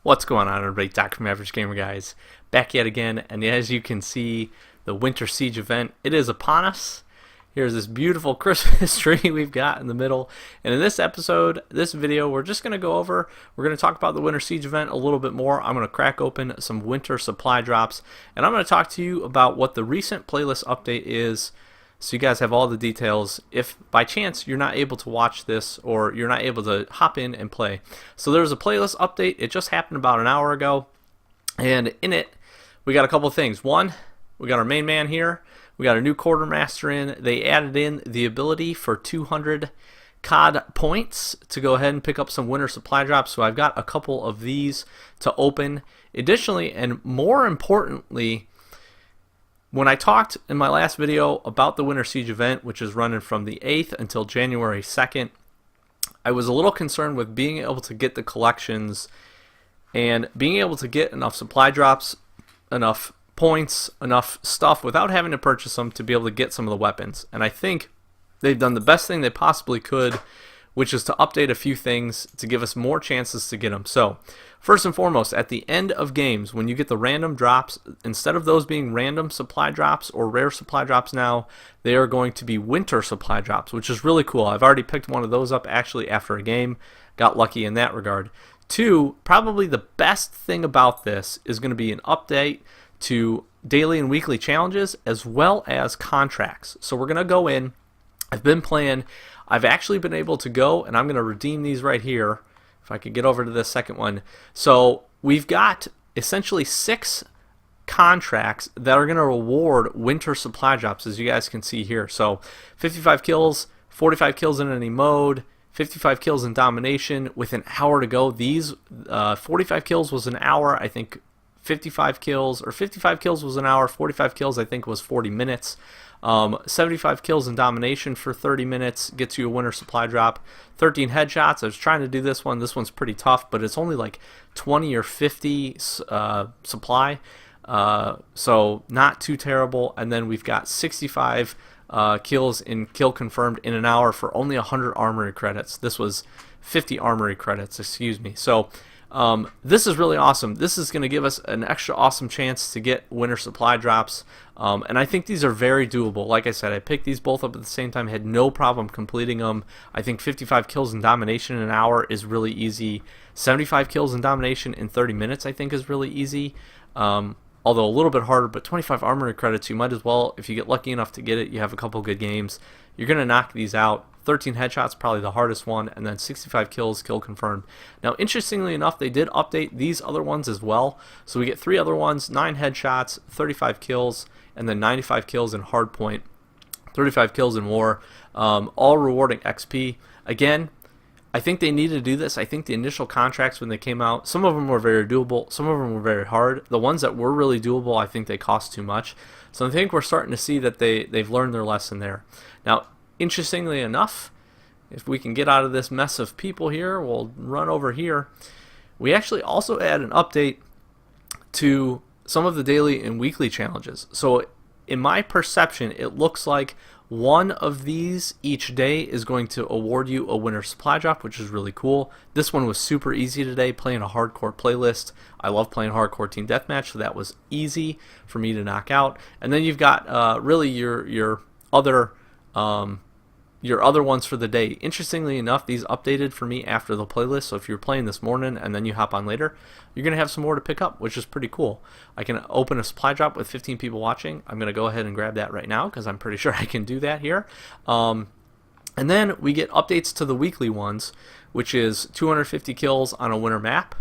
What's going on, everybody? Doc from Average Gamer Guys, back yet again, and as you can see, the Winter Siege event, it is upon us. Here's this beautiful Christmas tree we've got in the middle, and in this episode, this video, we're just going to go over, we're going to talk about the Winter Siege event a little bit more. I'm going to crack open some winter supply drops, and I'm going to talk to you about what the recent playlist update is, so you guys have all the details if by chance you're not able to watch this or you're not able to hop in and play. So there's a playlist update. It just happened about an hour ago, and in it we got a couple of things. One, we got our main man here. We got a new quartermaster in. They added in the ability for 200 COD points to go ahead and pick up some winter supply drops. So I've got a couple of these to open. Additionally, and more importantly, when I talked in my last video about the Winter Siege event, which is running from the 8th until January 2nd, I was a little concerned with being able to get the collections and being able to get enough supply drops, enough points, enough stuff without having to purchase them to be able to get some of the weapons. And I think they've done the best thing they possibly could, which is to update a few things to give us more chances to get them. So, first and foremost, at the end of games, when you get the random drops, instead of those being random supply drops or rare supply drops now, they are going to be winter supply drops, which is really cool. I've already picked one of those up actually after a game. Got lucky in that regard. Two, probably the best thing about this is going to be an update to daily and weekly challenges as well as contracts. So we're going to go in. I've been playing. I've actually been able to go, and I'm going to redeem these right here. If I could get over to this second one. So we've got essentially 6 contracts that are going to reward winter supply drops, as you guys can see here. So 55 kills, 45 kills in any mode, 55 kills in domination with an hour to go. These 45 kills was an hour. I think 55 kills was an hour. 45 kills I think was 40 minutes. 75 kills in domination for 30 minutes gets you a winter supply drop. 13 headshots. I was trying to do this one. This one's pretty tough, but it's only like 20 or 50 supply. So not too terrible. And then we've got 65 kills in kill confirmed in an hour for only 100 armory credits. This was 50 armory credits, excuse me. So this is really awesome. This is going to give us an extra awesome chance to get winter supply drops, and I think these are very doable. Like I said, I picked these both up at the same time, had no problem completing them. I think 55 kills in domination in an hour is really easy. 75 kills in domination in 30 minutes I think is really easy, although a little bit harder, but 25 armory credits, you might as well, if you get lucky enough to get it, you have a couple good games, you're going to knock these out. 13 headshots, probably the hardest one, and then 65 kills, kill confirmed. Now, interestingly enough, they did update these other ones as well. So we get 3 other ones, 9 headshots, 35 kills, and then 95 kills in hardpoint, 35 kills in war, all rewarding XP. Again, I think they needed to do this. I think the initial contracts when they came out, some of them were very doable, some of them were very hard. The ones that were really doable, I think they cost too much. So I think we're starting to see that they've learned their lesson there. Now, interestingly enough, if we can get out of this mess of people here, we'll run over here. We actually also add an update to some of the daily and weekly challenges. So in my perception, it looks like one of these each day is going to award you a winter supply drop, which is really cool. This one was super easy today, playing a hardcore playlist. I love playing hardcore team deathmatch, so that was easy for me to knock out. And then you've got really your other ones for the day. Interestingly enough, these updated for me after the playlist, so if you're playing this morning and then you hop on later, you're going to have some more to pick up, which is pretty cool. I can open a supply drop with 15 people watching. I'm going to go ahead and grab that right now because I'm pretty sure I can do that here. And then we get updates to the weekly ones, which is 250 kills on a winter map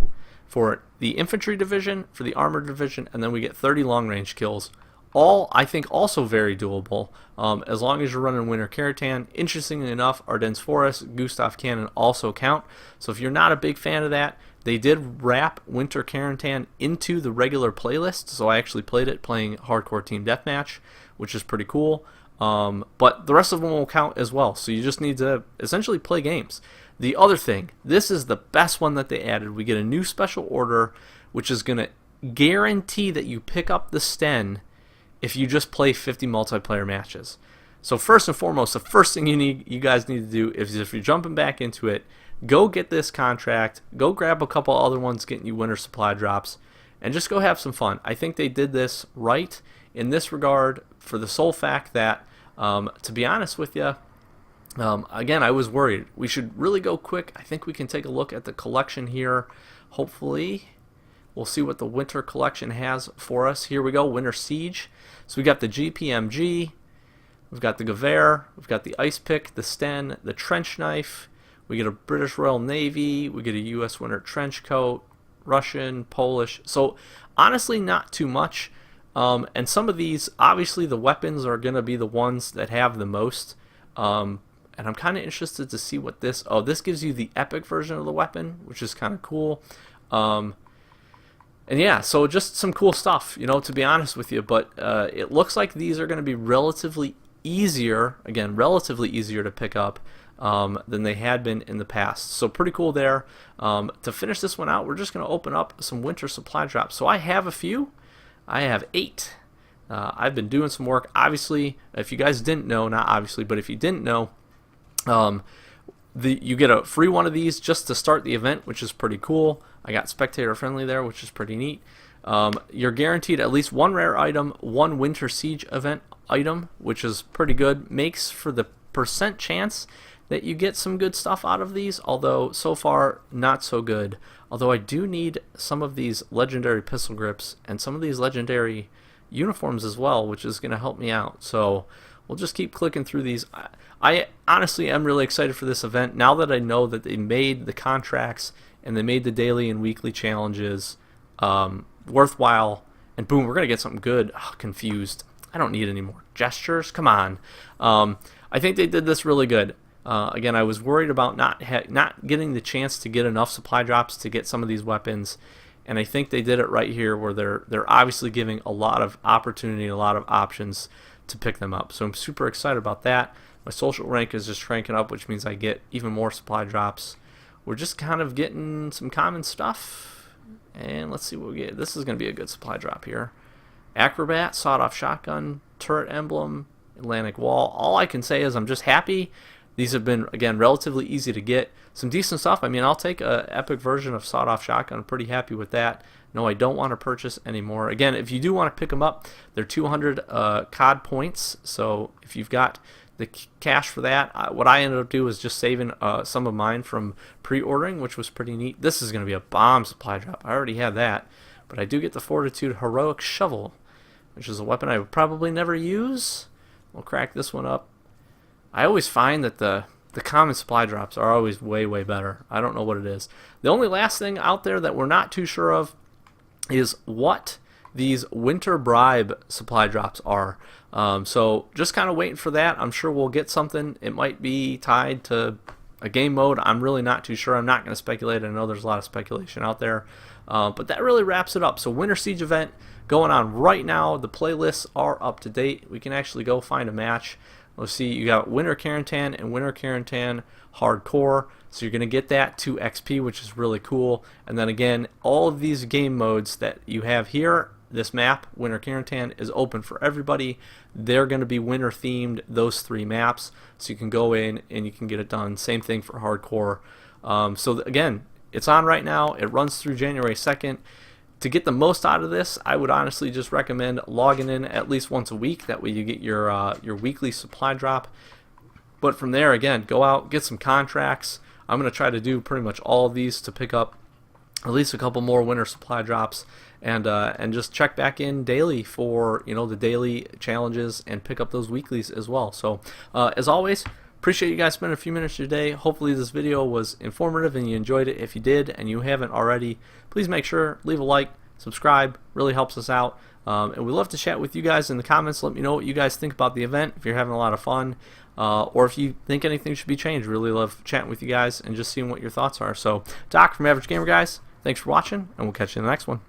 for the infantry division, for the armored division, and then we get 30 long range kills. All, I think, also very doable, as long as you're running Winter Karatan. Interestingly enough, Ardennes Forest, Gustav Cannon also count. So if you're not a big fan of that, they did wrap Winter Karatan into the regular playlist, so I actually played it playing Hardcore Team Deathmatch, which is pretty cool. But the rest of them will count as well, so you just need to essentially play games. The other thing, this is the best one that they added. We get a new special order, which is going to guarantee that you pick up the Sten if you just play 50 multiplayer matches. So first and foremost, the first thing you guys need to do is, if you're jumping back into it, go get this contract, go grab a couple other ones getting you winter supply drops, and just go have some fun. I think they did this right in this regard for the sole fact that, to be honest with you, again, I was worried. We should really go quick. I think we can take a look at the collection here. Hopefully, we'll see what the winter collection has for us. Here we go, Winter Siege. So we got the GPMG, we've got the Gewehr, we've got the Ice Pick, the Sten, the Trench Knife. We get a British Royal Navy, we get a U.S. Winter Trench Coat, Russian, Polish. So honestly, not too much. And some of these, obviously, the weapons are going to be the ones that have the most. And I'm kind of interested to see what this... Oh, this gives you the epic version of the weapon, which is kind of cool. And yeah, so just some cool stuff, you know, to be honest with you. But it looks like these are going to be relatively easier, again, relatively easier to pick up than they had been in the past. So pretty cool there. To finish this one out, we're just going to open up some winter supply drops. So I have a few. I have 8. I've been doing some work. Obviously, if you guys didn't know, not obviously, but if you didn't know, you get a free one of these just to start the event, which is pretty cool. I got spectator friendly there, which is pretty neat. You're guaranteed at least one rare item, one Winter Siege event item, which is pretty good. Makes for the % chance that you get some good stuff out of these, although so far not so good. Although I do need some of these legendary pistol grips and some of these legendary uniforms as well, which is going to help me out. So we'll just keep clicking through these. I honestly am really excited for this event now that I know that they made the contracts and they made the daily and weekly challenges worthwhile. And boom, we're going to get something good. Oh, confused. I don't need any more gestures. Come on. I think they did this really good. Again, I was worried about not getting the chance to get enough supply drops to get some of these weapons. And I think they did it right here where they're obviously giving a lot of opportunity, a lot of options to pick them up. So I'm super excited about that. My social rank is just cranking up, which means I get even more supply drops. We're just kind of getting some common stuff. And let's see what we get. This is going to be a good supply drop here. Acrobat, sawed-off shotgun, turret emblem, Atlantic wall. All I can say is I'm just happy. These have been, again, relatively easy to get. Some decent stuff. I mean, I'll take an epic version of sawed-off shotgun. I'm pretty happy with that. No, I don't want to purchase anymore. Again, if you do want to pick them up, they're 200 COD points. So if you've got the cash for that, what I ended up doing was just saving some of mine from pre-ordering, which was pretty neat. This is going to be a bomb supply drop. I already had that. But I do get the Fortitude Heroic Shovel, which is a weapon I would probably never use. We'll crack this one up. I always find that the common supply drops are always way, way better. I don't know what it is. The only last thing out there that we're not too sure of is what these Winter Bribe supply drops are. So just kind of waiting for that. I'm sure we'll get something. It might be tied to a game mode. I'm really not too sure. I'm not going to speculate. I know there's a lot of speculation out there. But that really wraps it up. So Winter Siege event going on right now. The playlists are up to date. We can actually go find a match. Let's see, you got Winter Carentan and Winter Carentan Hardcore. So you're going to get that 2 XP, which is really cool. And then again, all of these game modes that you have here, this map, Winter Carentan, is open for everybody. They're going to be winter themed, those 3 maps. So you can go in and you can get it done. Same thing for Hardcore. So again, it's on right now. It runs through January 2nd. To get the most out of this, I would honestly just recommend logging in at least once a week. That way you get your weekly supply drop. But from there, again, go out, get some contracts. I'm going to try to do pretty much all of these to pick up at least a couple more winter supply drops, and just check back in daily for the daily challenges and pick up those weeklies as well. So as always, appreciate you guys spending a few minutes today. Hopefully this video was informative and you enjoyed it. If you did and you haven't already, please make sure leave a like, subscribe. Really helps us out. And we love to chat with you guys in the comments. Let me know what you guys think about the event, if you're having a lot of fun, or if you think anything should be changed. Really love chatting with you guys and just seeing what your thoughts are. So Doc from Average Gamer Guys, thanks for watching, and we'll catch you in the next one.